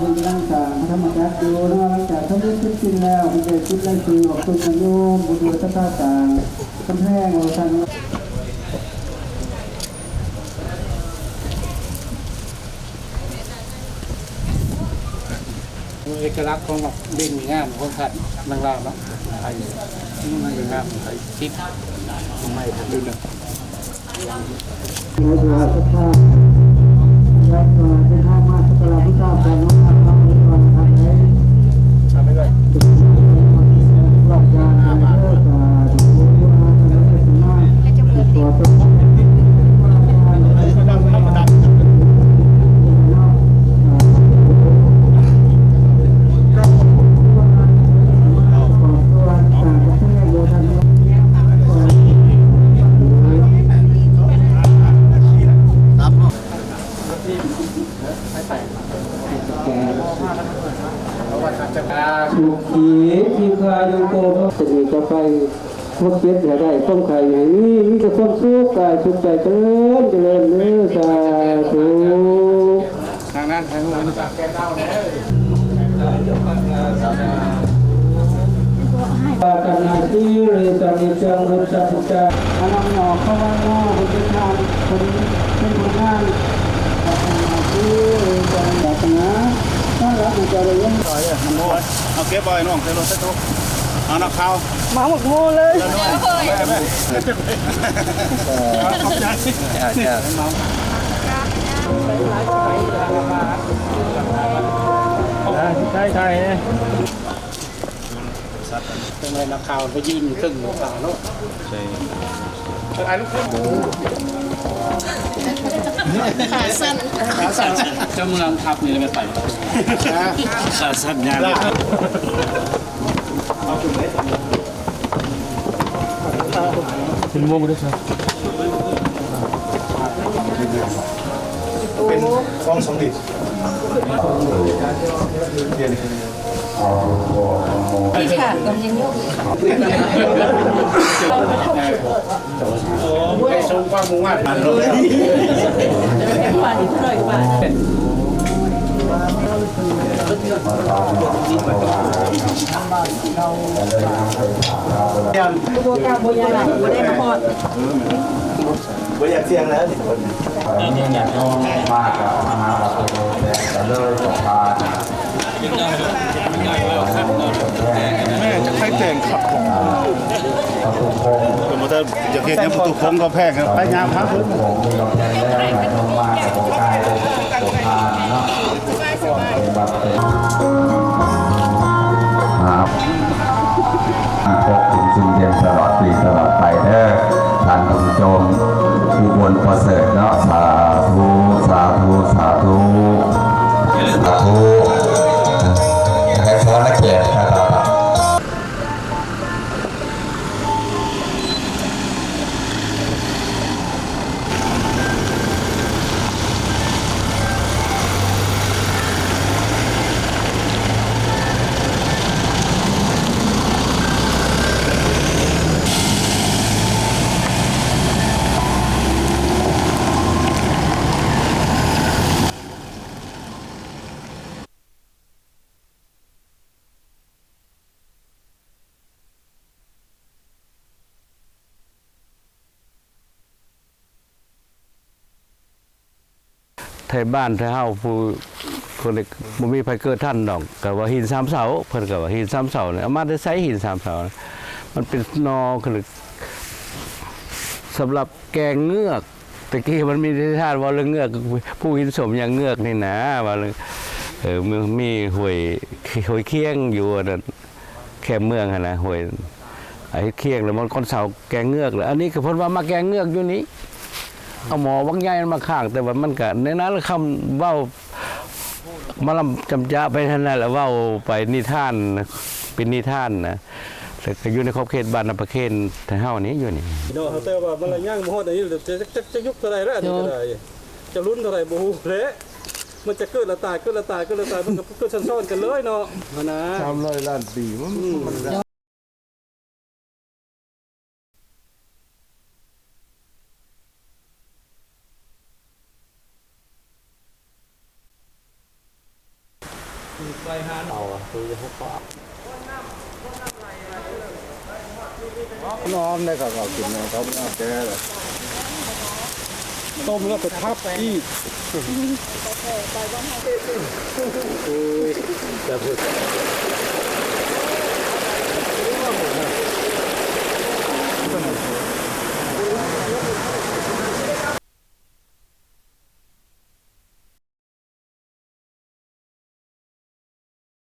บุญร่างกายธรรมจักรอยู่ร่างกายทั้งนี้ขึ้นแล้วมีใจคิดได้คือออกคุณโยมบุญเดือดตาต่างกำแพงเราทันเอกลักษณ์ของเด่นงามของขัดนางรามเนาะไทยนี่มันงามไทยคิดไม่ทันดูนะเราจะสักผ้ายัดมาเป็นห้ามาสักการะพุทธาแปลงมาทำให้ก่อนทำให้ทำให้เลยหลักการเลิกการดูว่าทำให้ถึงหน้าตัวตนสุขีทีคายุโกมจะมีกาแฟพวกเก็บอย่าได้ต้มไข่อย่างนี้มีแต่ความสุขกายสุขใจเจริญเจริญเนื้อสาธุทางนั้นทางนู้นแกเล่าเนี่ยปากันนาทีเรตานิจังรุจจิตาอันนั้นหนอเข้าว่าหนอคนที่ทานคนเป็นคนงานปากันนาทีเรตานิจังนะถ้าเราจะเรียนต่อเนี่ยเอาเก็บไว้น้องใส่รถใส่ตู้เอานักข่าวมาหมกโมเลยใช่ใช่เนี่ยเป็นไงนักข่าวไปยืนอยู่ตึ้งนักข่าวเนาะใช่ไอ้ลูกขาสั้นเจ้าเมืองทับนี่เลยไม่ไปขาสั้นยากเป็นโมงด้วยใช่เป็นฟองสองลิตรขาดกำยังยกไปส่งความมุ่งมั่นปานเท่าไหร่ปานโบกาโบยาหลังโบได้มาพอดบ่อยากเสี่ยงแล้วนี่อยากนอนมากกับมหาลัยแต่เลยสะพานแม่จะให้แต่งขับผมประตูโค้งสมมติจะเห็นเนี่ยประตูโค้งก็แพงไปยามครับโค้งมีเราแทนแล้วอยากนอนมากกับโบกายสะพานเนาะเป็นแบบเป็นครับพบคุณสุนเย็นตลอดปีตลอดไปเด้อท่านผู้ชมผู้บนประเสริฐเนาะสาธุสาธุสาธุสาธุให้พรและเกียรตินะครับไทยบ้านไทยเฮาผู้คนบ่มีไผเกิดท่านดอกก็ว่าหิน3เสาเพิ่นก็ว่าหิน3เสาเนี่ยเอามาได้ใช้หิน3เสามันเป็นนอคือสำหรับแกงเงือกตะกี้มันมีนิทานว่าเรื่องเงือกผู้หินสมอย่างเงือกนี่นะว่ามีห้วยเคียงอยู่นั่นแค่เมืองหั่นนะห้วยไอ้เคียงแล้วมันคนเสาแกงเงือกแล้วอันนี้ก็เพิ่นว่ามาแกงเงือกอยู่นี้เอาหมอวังใหญ่มาข้างแต่ว่ามันก็ในนั้นคำเว้ามาลำจำจะไปท่านนั่นแหละเว้าไปนิทานเป็นนิทานนะแต่ก็อยู่ในขอบเขตบ้านประเคนไทยเฮานี้อยู่นี่เนาะแต่ว่ามันย่างหมดอันนี้จะยุคเท่าไรแล้วอันนี้ก็ได้จะลุ้นเท่าไรบ่ฮู้เละมันจะเกิดละตายมันก็เกิดซ้อนๆกันเลยเนาะนะ300 ล้านปีมัน ไปหาเอาคือจะพบปะ น้อมได้ก็เอากินนะต้มน้ำแก่เลยต้มแล้วไปทับอีก จะพูด